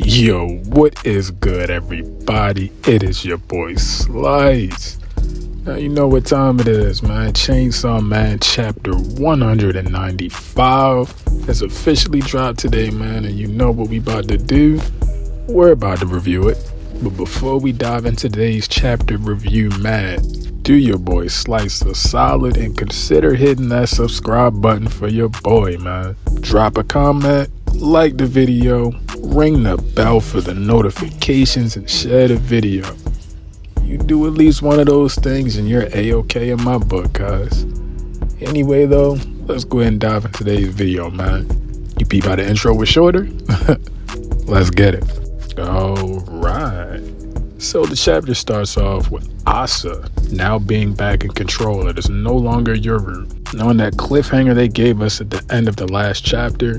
Yo, what is good, everybody? It is your boy Slice. Now you know what time it is, man. Chainsaw Man chapter 195 has officially dropped today, man. And you know what we about to do? We're about to review it. But before we dive into today's chapter review, man, do your boy Slice a solid and consider hitting that subscribe button for your boy, man. Drop a comment, like the video, ring the bell for the notifications, and share the video. You do at least one of those things and you're A-okay in my book, guys. Anyway, though, let's go ahead and dive into today's video, man. You peep how the intro was shorter? Let's get it. Alright. So the chapter starts off with Asa now being back in control. It is no longer Yoru. Knowing that cliffhanger they gave us at the end of the last chapter,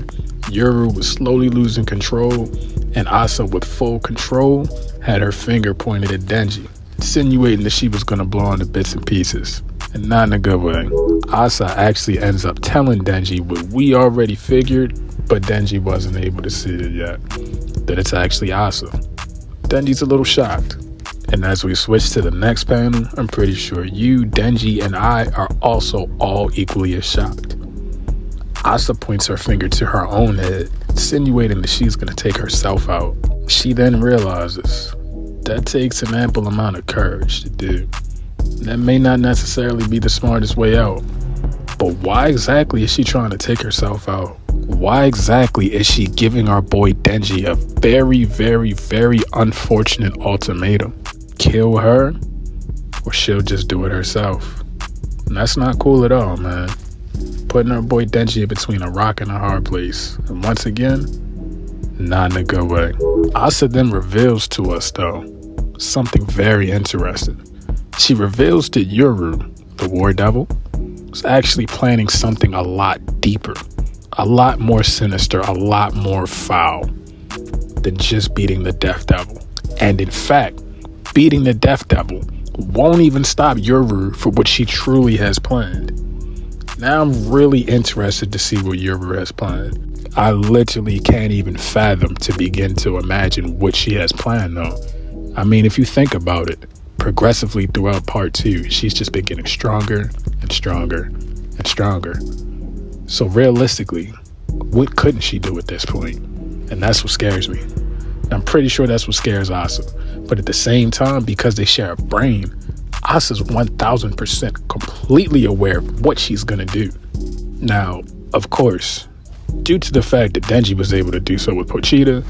Yoru was slowly losing control, and Asa, with full control, had her finger pointed at Denji, insinuating that she was going to blow into bits and pieces. And not in a good way. Asa actually ends up telling Denji what we already figured, but Denji wasn't able to see it yet, that it's actually Asa. Denji's a little shocked. And as we switch to the next panel, I'm pretty sure you, Denji, and I are also all equally as shocked. Asa points her finger to her own head, insinuating that she's going to take herself out. She then realizes that takes an ample amount of courage to do. That may not necessarily be the smartest way out. But why exactly is she trying to take herself out? Why exactly is she giving our boy Denji a very, very, very unfortunate ultimatum? Kill her, or she'll just do it herself. And that's not cool at all, man. Putting our boy Denji between a rock and a hard place. And once again, not in a good way. Asa then reveals to us, though, something very interesting. She reveals that Yoru, the war devil, was actually planning something a lot deeper, a lot more sinister, a lot more foul than just beating the Death Devil. And in fact, beating the Death Devil won't even stop Yoru for what she truly has planned. Now I'm really interested to see what Yoru has planned. I literally can't even fathom to begin to imagine what she has planned, though. I mean, if you think about it, progressively throughout part 2, she's just been getting stronger and stronger and stronger. So realistically, what couldn't she do at this point? And that's what scares me. I'm pretty sure that's what scares Asa. But at the same time, because they share a brain, Asa's 1000% completely aware of what she's gonna do. Now, of course, due to the fact that Denji was able to do so with Pochita,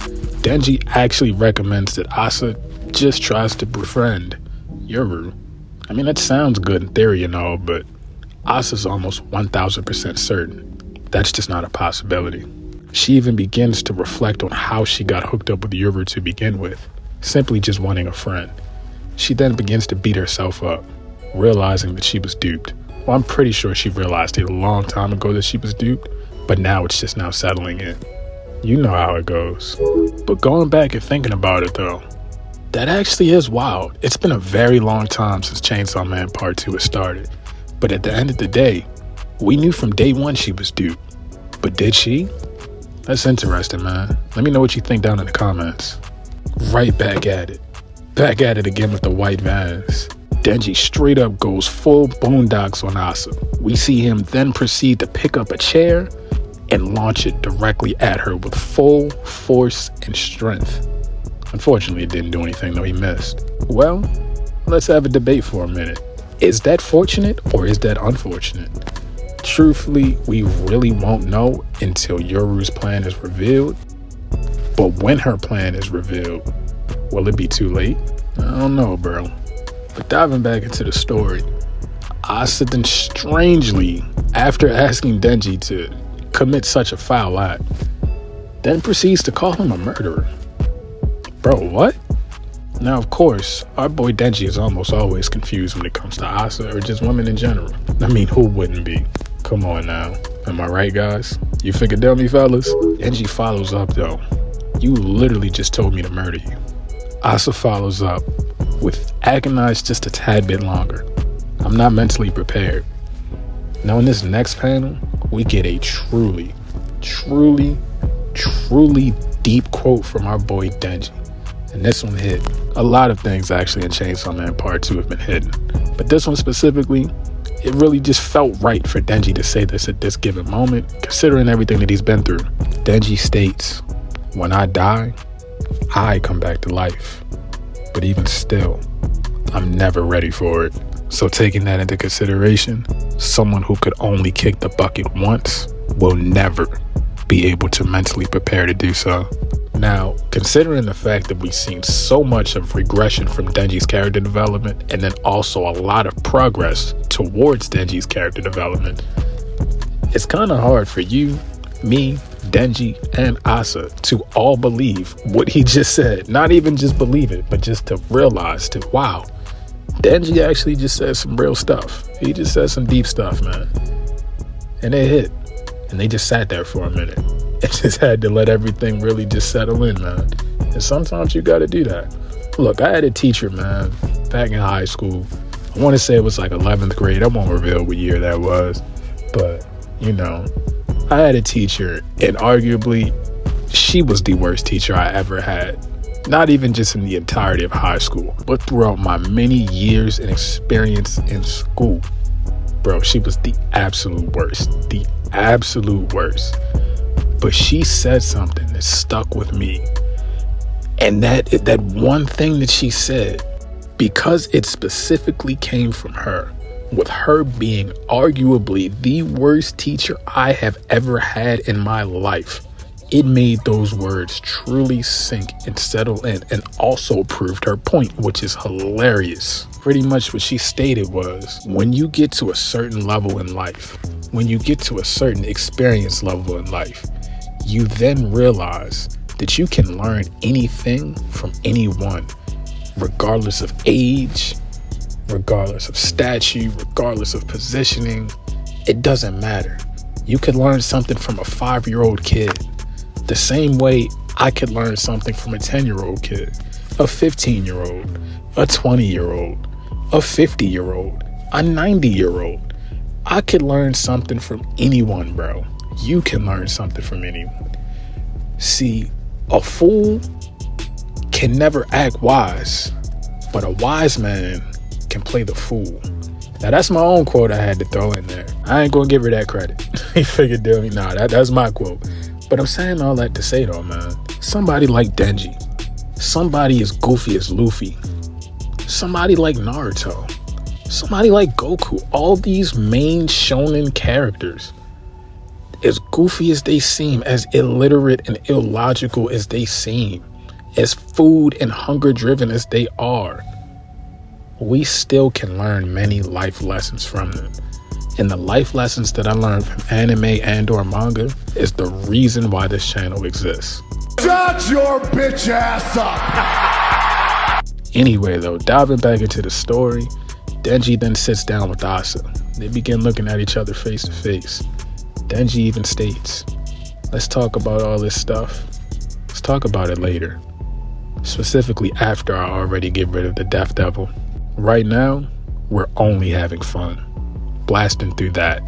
Denji actually recommends that Asa just tries to befriend Yoru. I mean, that sounds good in theory and all, but Asa's almost 1000% certain that's just not a possibility. She even begins to reflect on how she got hooked up with Yoru to begin with, simply just wanting a friend. She then begins to beat herself up, realizing that she was duped. Well, I'm pretty sure she realized it a long time ago that she was duped, but now it's just now settling in. You know how it goes. But going back and thinking about it, though, that actually is wild. It's been a very long time since Chainsaw Man Part 2 has started. But at the end of the day, we knew from day one she was duped. But did she? That's interesting, man. Let me know what you think down in the comments. Right back at it. Back at it again with the white vans. Denji straight up goes full boondocks on Asa. We see him then proceed to pick up a chair and launch it directly at her with full force and strength. Unfortunately, it didn't do anything, though. He missed. Well, let's have a debate for a minute. Is that fortunate or is that unfortunate? Truthfully, we really won't know until Yoru's plan is revealed. But when her plan is revealed, will it be too late? I don't know, bro. But diving back into the story, Asa then strangely, after asking Denji to commit such a foul act, then proceeds to call him a murderer. Bro, what? Now, of course, our boy Denji is almost always confused when it comes to Asa or just women in general. I mean, who wouldn't be? Come on now. Am I right, guys? You figured out me, fellas? Denji follows up, though. You literally just told me to murder you. Asa follows up with agonize just a tad bit longer. I'm not mentally prepared. Now in this next panel, we get a truly deep quote from our boy Denji. And this one hit. A lot of things actually in Chainsaw Man Part 2 have been hidden. But this one specifically, it really just felt right for Denji to say this at this given moment, considering everything that he's been through. Denji states, "When I die, I come back to life. But even still, I'm never ready for it." So taking that into consideration, someone who could only kick the bucket once will never be able to mentally prepare to do so. Now, considering the fact that we've seen so much of regression from Denji's character development, and then also a lot of progress towards Denji's character development, it's kind of hard for you, me, Denji, and Asa to all believe what he just said. Not even just believe it, but just to realize that, wow, Denji actually just said some real stuff. He just said some deep stuff, man. And it hit. And they just sat there for a minute. It just had to let everything really just settle in, man. And sometimes you got to do that. Look, I had a teacher, man, back in high school. I want to say it was like 11th grade. I won't reveal what year that was. But, you know, I had a teacher, and arguably, she was the worst teacher I ever had. Not even just in the entirety of high school, but throughout my many years and experience in school. Bro, she was the absolute worst. The absolute worst. But she said something that stuck with me. And that one thing that she said, because it specifically came from her, with her being arguably the worst teacher I have ever had in my life, it made those words truly sink and settle in, and also proved her point, which is hilarious. Pretty much what she stated was, when you get to a certain level in life, when you get to a certain experience level in life, you then realize that you can learn anything from anyone, regardless of age, regardless of stature, regardless of positioning. It doesn't matter. You could learn something from a 5-year-old kid, the same way I could learn something from a 10-year-old kid, a 15-year-old, a 20-year-old, a 50-year-old, a 90-year-old. I could learn something from anyone, bro. You can learn something from anyone. See, a fool can never act wise, but a wise man can play the fool. Now, that's my own quote I had to throw in there. I ain't gonna give her that credit. He figured, deal me. Nah, that's my quote. But I'm saying all that to say though, man, somebody like Denji, somebody as goofy as Luffy, somebody like Naruto, somebody like Goku, all these main shonen characters, as goofy as they seem, as illiterate and illogical as they seem, as food and hunger driven as they are, we still can learn many life lessons from them. And the life lessons that I learned from anime and or manga is the reason why this channel exists. Shut your bitch ass up! Anyway though, diving back into the story, Denji then sits down with Asa. They begin looking at each other face to face. Denji even states, let's talk about all this stuff. Let's talk about it later. Specifically after I already get rid of the Death Devil. Right now, we're only having fun. Blasting through that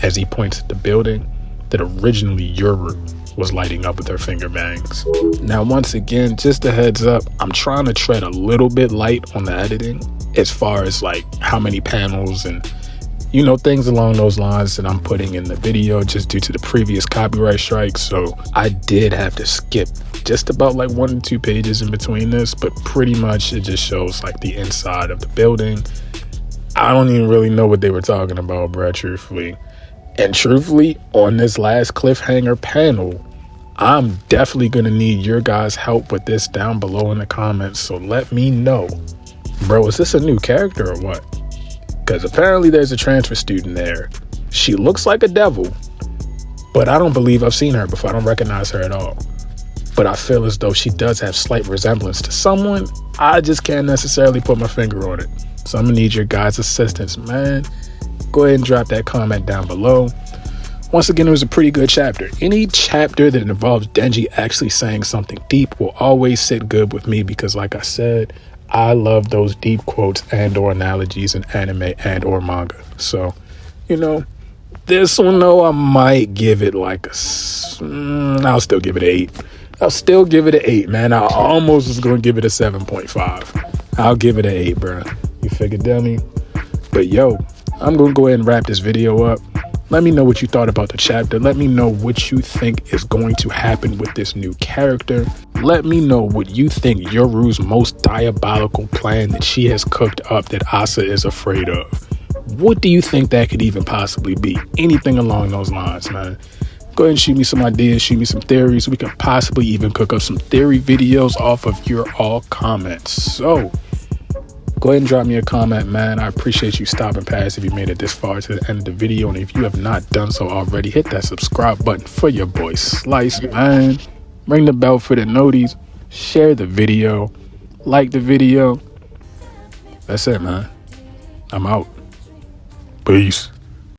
as he points at the building that originally Yoru was lighting up with her finger bangs. Now, once again, just a heads up, I'm trying to tread a little bit light on the editing as far as like how many panels and, you know, things along those lines that I'm putting in the video just due to the previous copyright strike. So I did have to skip just about like 1 to 2 pages in between this, but pretty much it just shows like the inside of the building. I don't even really know what they were talking about, bruh, truthfully. And truthfully, on this last cliffhanger panel, I'm definitely going to need your guys' help with this down below in the comments. So let me know. Bro, is this a new character or what? Because apparently there's a transfer student there. She looks like a devil, but I don't believe I've seen her before. I don't recognize her at all. But I feel as though she does have slight resemblance to someone. I just can't necessarily put my finger on it. So I'm going to need your guys' assistance, man. Go ahead and drop that comment down below. Once again, it was a pretty good chapter. Any chapter that involves Denji actually saying something deep will always sit good with me because, like I said, I love those deep quotes and or analogies in anime and or manga. So, you know, this one though, I might give it like I'll still give it an 8. I'll still give it an 8, man. I almost was going to give it a 7.5. I'll give it an 8, bro. You figure, dummy? But yo, I'm going to go ahead and wrap this video up. Let me know what you thought about the chapter. Let me know what you think is going to happen with this new character. Let me know what you think Yoru's most diabolical plan that she has cooked up that Asa is afraid of. What do you think that could even possibly be? Anything along those lines, man. Go ahead and shoot me some ideas, shoot me some theories. We could possibly even cook up some theory videos off of your all comments. So go ahead and drop me a comment, man. I appreciate you stopping past if you made it this far to the end of the video. And if you have not done so already, hit that subscribe button for your boy Slice, man. Ring the bell for the noties. Share the video. Like the video. That's it, man. I'm out. Peace.